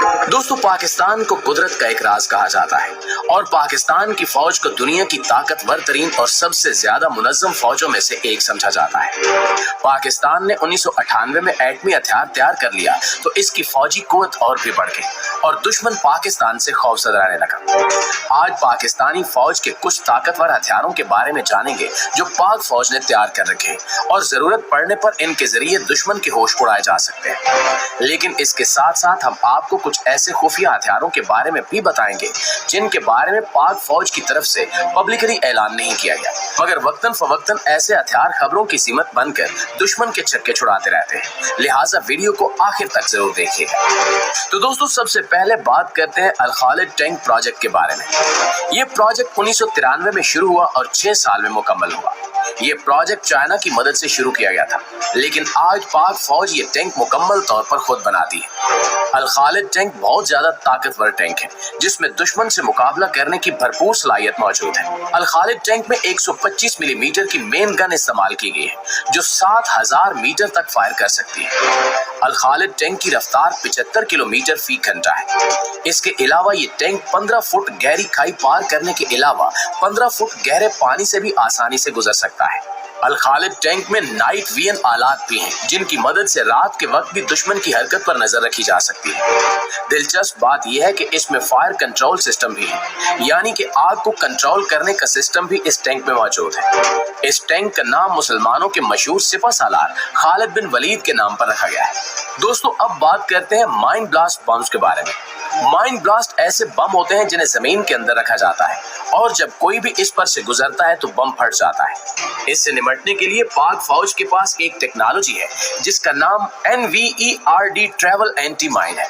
दोस्तों, पाकिस्तान को कुदरत का एक राज कहा जाता है और पाकिस्तान की फौज को दुनिया की ताकतवर तरीन और सबसे ज्यादा मुनज्जम फौजों में से एक समझा जाता है। पाकिस्तान ने 1998 में एटमी हथियार तैयार कर लिया तो इसकी फौजी कुव्वत और भी बढ़ गई और दुश्मन पाकिस्तान से खौफजदा रहने लगा। आज पाकिस्तानी फौज के कुछ ताकतवर हथियारों के बारे में जानेंगे जो पाक फौज ने तैयार कर रखे और जरूरत पड़ने पर इनके जरिए दुश्मन के होश उड़ाए जा सकते हैं। लेकिन इसके साथ साथ हम आपको कुछ ऐसे खुफिया हथियारों के बारे में भी बताएंगे जिनके बारे में पाक फौज की तरफ से पब्लिकली ऐलान नहीं किया गया, मगर वक्तन फवक्तन ऐसे हथियार खबरों की सीमत बनकर दुश्मन के छक्के छुड़ाते रहते हैं। लिहाजा वीडियो को आखिर तक जरूर देखिएगा। तो दोस्तों, सबसे पहले बात करते हैं अल खालिद टैंक प्रोजेक्ट के बारे में। ये प्रोजेक्ट 1993 में शुरू हुआ और 6 साल में मुकम्मल हुआ। ये प्रोजेक्ट चाइना की मदद से शुरू किया गया था, लेकिन आज पाक फौज ये टैंक मुकम्मल तौर पर खुद बनाती है। अल खालिद टैंक बहुत ज्यादा ताकतवर टैंक है जिसमें दुश्मन से मुकाबला करने की भरपूर सलाहियत मौजूद है। अल खालिद टैंक में 125 मिलीमीटर की मेन गन इस्तेमाल की गई है जो 7000 मीटर तक फायर कर सकती है। अल खालिद टैंक की रफ्तार 75 किलोमीटर फी घंटा है। इसके अलावा ये टैंक 15 फुट गहरी खाई पार करने के अलावा 15 फुट गहरे पानी से भी आसानी से गुजर सकता है। अल खालिद टैंक में नाइट विजन आलात भी हैं जिनकी मदद से रात के वक्त भी दुश्मन की हरकत पर नजर रखी जा सकती है। दिलचस्प बात यह है कि इसमें फायर कंट्रोल सिस्टम भी है, यानी कि आग को कंट्रोल करने का सिस्टम भी इस टैंक में मौजूद है। इस टैंक का नाम मुसलमानों के मशहूर सिपह सालार खालिद बिन वलीद के नाम पर रखा गया है। दोस्तों, अब बात करते हैं माइन ब्लास्ट बम्स के बारे में। माइन ब्लास्ट ऐसे बम होते हैं जिन्हें जमीन के अंदर रखा जाता है और जब कोई भी इस पर से गुजरता है तो बम फट जाता है। इससे निपटने के लिए पाक फौज के पास एक टेक्नोलॉजी है जिसका नाम NVERD ट्रैवल एंटी माइन है।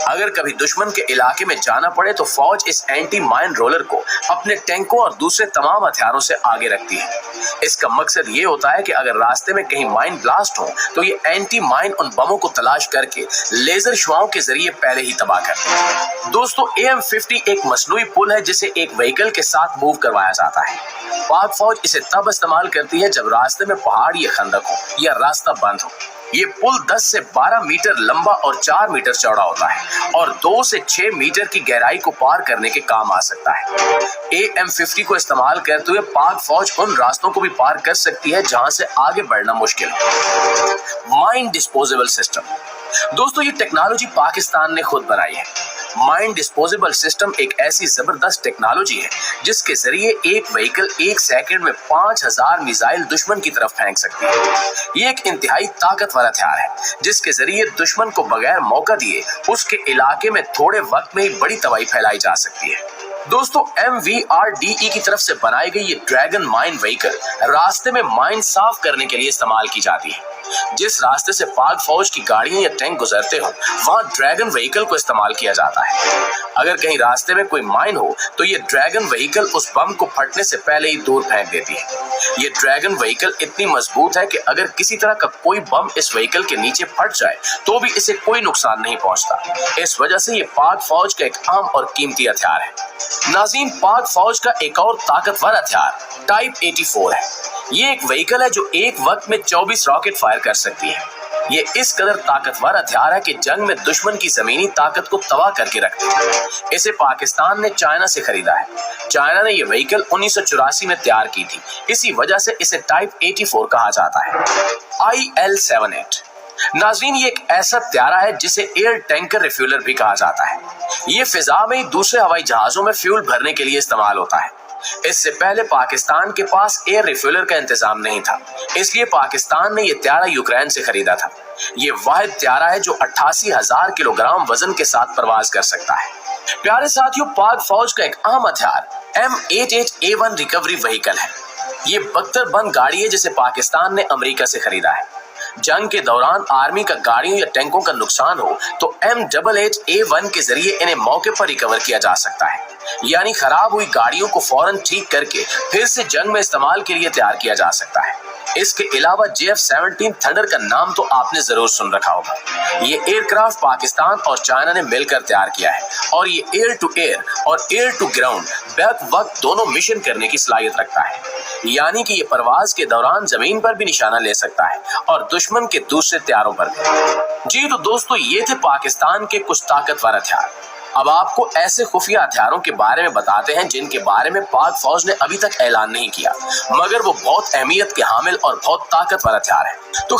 अगर कभी दुश्मन के इलाके में जाना पड़े तो फौज इस एंटी माइन रोलर को अपने टैंकों और दूसरे तमाम हथियारों से आगे रखती है। इसका मकसद ये होता है कि अगर रास्ते में कहीं माइन ब्लास्ट हो तो ये एंटी माइन उन बमों को तलाश करके लेजर शुआओं के जरिए पहले ही तबाह करते हैं। दोस्तों, AM50 एक मसनूई पुल है जिसे एक व्हीकल के साथ मूव करवाया जाता है। पाक फौज इसे तब इस्तेमाल करती है जब रास्ते में पहाड़ या खंदक हो या रास्ता बंद हो। ये पुल 10 से 12 मीटर लंबा और 4 मीटर चौड़ा होता है और 2 से 6 मीटर की गहराई को पार करने के काम आ सकता है। AM50 को इस्तेमाल करते हुए पाक फौज उन रास्तों को भी पार कर सकती है जहां से आगे बढ़ना मुश्किल हो। Mine disposable system. दोस्तों, ये टेक्नोलॉजी पाकिस्तान ने खुद बनाई है। माइन डिस्पोजेबल सिस्टम एक ऐसी जबरदस्त टेक्नोलॉजी है जिसके जरिए एक व्हीकल 1 सेकंड में 5000 मिसाइल दुश्मन की तरफ फेंक सकती है। ये एक इंतहाई ताकतवर हथियार है जिसके जरिए दुश्मन को बगैर मौका दिए उसके इलाके में थोड़े वक्त में ही बड़ी तबाही फैलाई जा सकती है। दोस्तों, MVRDE की तरफ से बनाई गई ये ड्रैगन माइन व्हीकल रास्ते में माइन साफ करने के लिए इस्तेमाल की जाती है। जिस रास्ते से पाक फौज की गाड़ियां या टैंक गुजरते हो वहां ड्रैगन व्हीकल को इस्तेमाल किया जाता है। अगर कहीं रास्ते में कोई माइन हो तो ये ड्रैगन व्हीकल उस बम को फटने से पहले ही दूर फेंक देती है। ये ड्रैगन व्हीकल इतनी मजबूत है कि अगर किसी तरह का कोई बम इस व्हीकल के नीचे फट जाए तो भी इसे कोई नुकसान नहीं पहुंचता। इस वजह से ये पाक फौज का एक अहम और कीमती हथियार है। नाज़रीन, पाक फौज का एक और ताकतवर हथियार टाइप 84 है। ये एक व्हीकल है जो एक वक्त में 24 रॉकेट फायर कर सकती है। ये इस कदर ताकतवर हथियार है कि जंग में दुश्मन की जमीनी ताकत को तबाह करके रखती है। इसे पाकिस्तान ने चाइना से खरीदा है। चाइना ने ये व्हीकल 1984 में तैयार की थी, इसी वजह से इसे टाइप 84 कहा जाता है। IL-78। नाज़रीन, ये एक ऐसा हथियार है जिसे एयर टैंकर रिफ्यूलर भी कहा जाता है। ये फिजा में दूसरे हवाई जहाजों में फ्यूल भरने के लिए इस्तेमाल होता है। इससे पहले पाकिस्तान के पास एयर रिफ्यूलर का इंतजाम नहीं था, इसलिए पाकिस्तान ने यह हथियार यूक्रेन से खरीदा था। ये वाहिद हथियार है जो 88,000 किलोग्राम वजन के साथ परवाज कर सकता है। प्यारे साथियों, पाक फौज का एक अहम हथियार M88A1 रिकवरी व्हीकल है। ये बख्तरबंद गाड़ी है जिसे पाकिस्तान ने अमेरिका से खरीदा है। जंग के दौरान आर्मी का गाड़ियों या टैंकों का नुकसान हो तो M88A1 के जरिए इन्हें मौके पर रिकवर किया जा सकता है, यानी खराब हुई गाड़ियों को फौरन ठीक करके फिर से जंग में इस्तेमाल के लिए तैयार किया जा सकता है। اس کے علاوہ JF-17 تھنڈر کا نام تو آپ نے ضرور سن رکھا ہوگا۔ یہ ایئر کرافٹ پاکستان اور چائنا نے مل کر تیار کیا ہے اور یہ ایئر ٹو ایئر اور ایئر ٹو گراؤنڈ بیک وقت دونوں مشن کرنے کی صلاحیت رکھتا ہے، یعنی کہ یہ پرواز کے دوران زمین پر بھی نشانہ لے سکتا ہے اور دشمن کے دوسرے طیاروں پر بھی۔ جی تو دوستو، یہ تھے پاکستان کے کچھ طاقتور ہتھیار۔ اب آپ کو ایسے خفیہ ہتھیاروں کے بارے میں بتاتے ہیں جن کے بارے میں پاک فوج نے ابھی تک اعلان نہیں کیا، مگر وہ بہت اہمیت کے حامل اور بہت طاقتور ہتھیار ہیں۔ تو